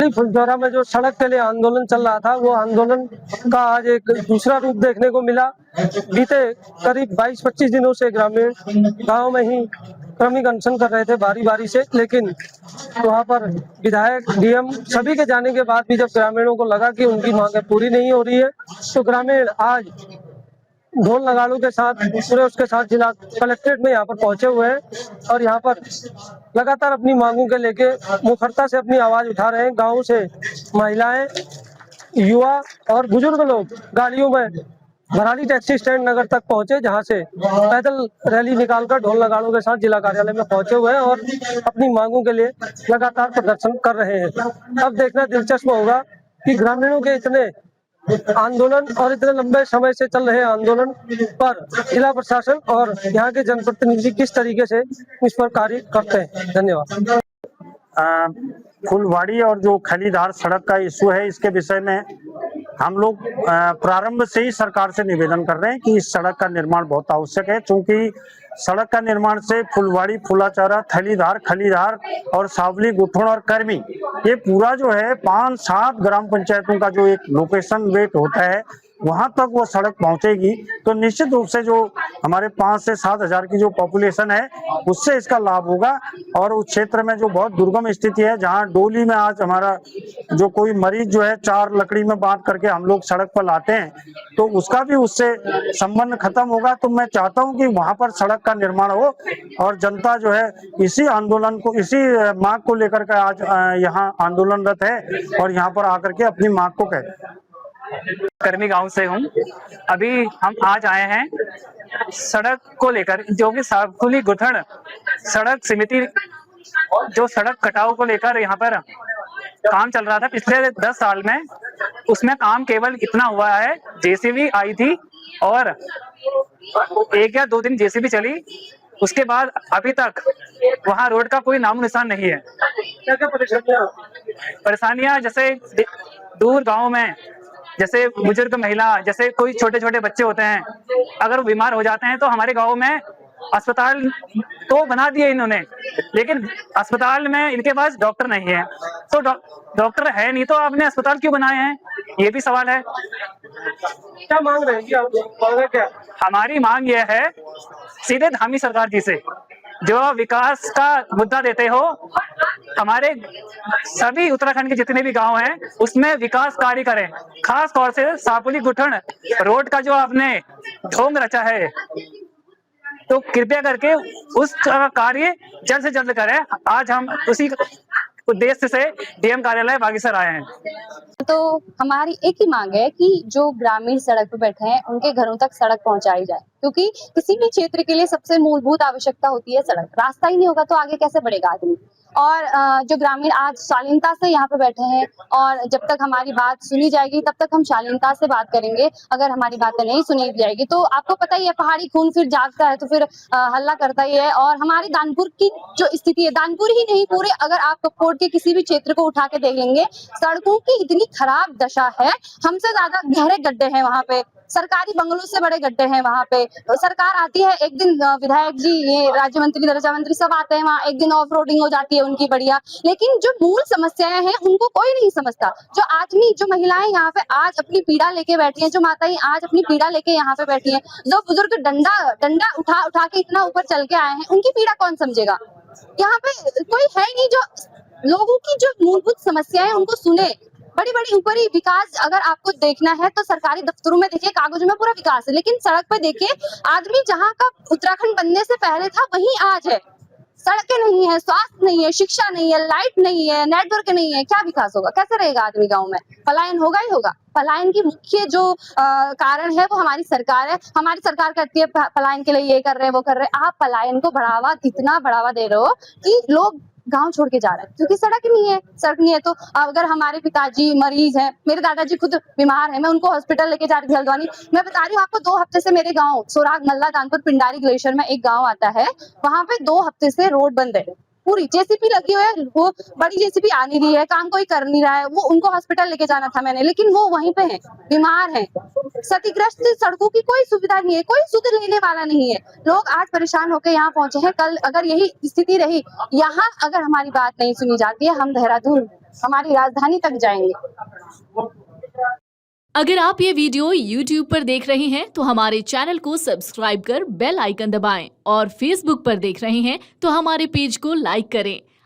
फुलवाड़ी फुलचौरा में जो सड़क के लिए आंदोलन चल रहा था, वो आंदोलन का आज एक दूसरा रूप देखने को मिला। बीते करीब 22-25 दिनों से ग्रामीण गांव में ही क्रमिक अनशन कर रहे थे बारी बारी से, लेकिन वहां पर विधायक, डीएम सभी के जाने के बाद भी जब ग्रामीणों को लगा कि उनकी मांगें पूरी नहीं हो रही है, तो ग्रामीण आज ढोल नगाड़ों के साथ, पूरे उसके साथ जिला कलेक्ट्रेट में यहाँ पर पहुंचे हुए हैं और यहाँ पर लगातार अपनी मांगों के लेके मुखरता से अपनी आवाज उठा रहे हैं। गाँव से महिलाएं, युवा और बुजुर्ग लोग गाड़ियों में भराली टैक्सी स्टैंड नगर तक पहुंचे, जहां से पैदल रैली निकालकर ढोल नगाड़ों के साथ जिला कार्यालय में पहुंचे हुए हैं और अपनी मांगों के लिए लगातार प्रदर्शन कर रहे हैं। अब देखना दिलचस्प होगा कि ग्रामीणों के इतने आंदोलन और इतने लंबे समय से चल रहे आंदोलन पर जिला प्रशासन और यहाँ के जनप्रतिनिधि किस तरीके से इस पर कार्य करते हैं। धन्यवाद। फुलवाड़ी और जो खलीदार सड़क का इश्यू है, इसके विषय में हम लोग प्रारंभ से ही सरकार से निवेदन कर रहे हैं कि इस सड़क का निर्माण बहुत आवश्यक है, क्योंकि सड़क का निर्माण से फुलवाड़ी, फुलाचारा, थलीधार, खलीधार और सावली, गुठण और कर्मी, ये पूरा जो है 5-7 ग्राम पंचायतों का जो एक लोकेशन वेट होता है, वहां तक वो सड़क पहुंचेगी तो निश्चित रूप से जो हमारे 5 से 7 हजार की जो पॉपुलेशन है, उससे इसका लाभ होगा। और उस क्षेत्र में जो बहुत दुर्गम स्थिति है, जहां डोली में आज हमारा जो कोई मरीज जो है 4 लकड़ी में बांध करके हम लोग सड़क पर लाते हैं, तो उसका भी उससे संबंध खत्म होगा। तो मैं चाहता हूं कि वहां पर सड़क का निर्माण हो और जनता जो है इसी आंदोलन को, इसी मांग को लेकर के आज यहाँ आंदोलनरत है और यहाँ पर आकर के अपनी मांग को कहे। कर्मी गांव से हूँ। अभी हम आज आए हैं सड़क को लेकर, जो कि सावली गुठण सड़क समिति, जो सड़क कटाव को लेकर यहाँ पर काम चल रहा था पिछले 10 साल में, उसमें काम केवल इतना हुआ है, जेसीबी आई थी और 1 या 2 दिन जेसीबी चली, उसके बाद अभी तक वहाँ रोड का कोई नामो निशान नहीं है। क्या परेशानियां, जैसे दूर गांव में जैसे बुजुर्ग महिला, जैसे कोई छोटे छोटे बच्चे होते हैं, अगर वो बीमार हो जाते हैं तो हमारे गांव में अस्पताल तो बना दिए इन्होंने, लेकिन अस्पताल में इनके पास डॉक्टर नहीं है। तो डॉक्टर है नहीं तो आपने अस्पताल क्यों बनाए हैं, ये भी सवाल है। क्या मांग रहे हैं आप? क्या हमारी मांग यह है सीधे धामी सरकार जी से, जो विकास का मुद्दा देते हो, हमारे सभी उत्तराखंड के जितने भी गांव हैं उसमें विकास कार्य करें। खास तौर से सावली गुठण रोड का जो आपने ढोंग रचा है, तो कृपया करके उस कार्य जल्द से जल्द करें। आज हम उसी उद्देश्य से डीएम कार्यालय बागेश्वर आए हैं। तो हमारी एक ही मांग है कि जो ग्रामीण सड़क पर बैठे हैं उनके घरों तक सड़क पहुंचाई जाए, क्योंकि किसी भी क्षेत्र के लिए सबसे मूलभूत आवश्यकता होती है सड़क। रास्ता ही नहीं होगा तो आगे कैसे बढ़ेगा आदमी। और जो ग्रामीण आज शालीनता से यहाँ पे बैठे हैं, और जब तक हमारी बात सुनी जाएगी तब तक हम शालीनता से बात करेंगे। अगर हमारी बातें नहीं सुनी जाएगी तो आपको पता ही है, पहाड़ी खून फिर जागता है तो फिर हल्ला करता ही है। और हमारी दानपुर की जो स्थिति है, दानपुर ही नहीं पूरे, अगर आप कोट के किसी भी क्षेत्र को उठा के देख लेंगे, सड़कों की इतनी खराब दशा है, हमसे ज्यादा गहरे गड्ढे हैं वहाँ पे, सरकारी बंगलों से बड़े गड्ढे हैं वहाँ पे। सरकार आती है, एक दिन विधायक जी, ये राज्य मंत्री, दर्जा मंत्री सब आते हैं वहाँ, एक दिन ऑफ रोडिंग हो जाती है उनकी बढ़िया, लेकिन जो मूल समस्याएं हैं उनको कोई नहीं समझता। जो आदमी, जो महिलाएं यहाँ पे आज अपनी पीड़ा लेके बैठी हैं, जो माताएं आज अपनी पीड़ा लेके यहाँ पे बैठी हैं, जो बुजुर्ग डंडा उठा के इतना ऊपर चल के आए हैं, उनकी पीड़ा कौन समझेगा। यहाँ पे कोई है नहीं जो लोगों की जो मूलभूत समस्याएं उनको सुने। बड़ी बड़ी ऊपरी विकास अगर आपको देखना है तो सरकारी दफ्तरों में देखिए, कागजों में पूरा विकास है, लेकिन सड़क पे देखिए, आदमी जहाँ का उत्तराखंड बनने से पहले था वहीं आज है। सड़कें नहीं है, स्वास्थ्य नहीं है, शिक्षा नहीं है, लाइट नहीं है, नेटवर्क नहीं है, क्या विकास होगा, कैसे रहेगा आदमी गाँव में। पलायन होगा ही होगा। पलायन की मुख्य जो कारण है वो हमारी सरकार है। हमारी सरकार कहती है पलायन के लिए ये कर रहे हैं, वो कर रहे हैं। आप पलायन को इतना बढ़ावा दे रहे हो कि लोग गांव छोड़ के जा रहे हैं, क्योंकि सड़क नहीं है। सड़क नहीं है तो अगर हमारे पिताजी मरीज हैं, मेरे दादाजी खुद बीमार हैं, मैं उनको हॉस्पिटल लेके जा रही थी हल्द्वानी। मैं बता रही हूँ आपको, 2 हफ्ते से मेरे गांव सोराग, मल्ला, दानपुर, पिंडारी ग्लेशियर में एक गांव आता है, वहां पे 2 हफ्ते से रोड बंद है। पूरी जेसीबी लगी हुई है, वो बड़ी जेसीबी आ नहीं रही है, काम कोई कर नहीं रहा है। वो उनको हॉस्पिटल लेके जाना था मैंने, लेकिन वो वहीं पे हैं, बीमार हैं। क्षतिग्रस्त सड़कों की कोई सुविधा नहीं है, कोई सुध लेने वाला नहीं है। लोग आज परेशान होकर यहाँ पहुंचे हैं। कल अगर यही स्थिति रही यहाँ, अगर हमारी बात नहीं सुनी जाती है, हम देहरादून हमारी राजधानी तक जाएंगे। अगर आप ये वीडियो YouTube पर देख रहे हैं तो हमारे चैनल को सब्सक्राइब कर बेल आइकन दबाएं और Facebook पर देख रहे हैं तो हमारे पेज को लाइक करें।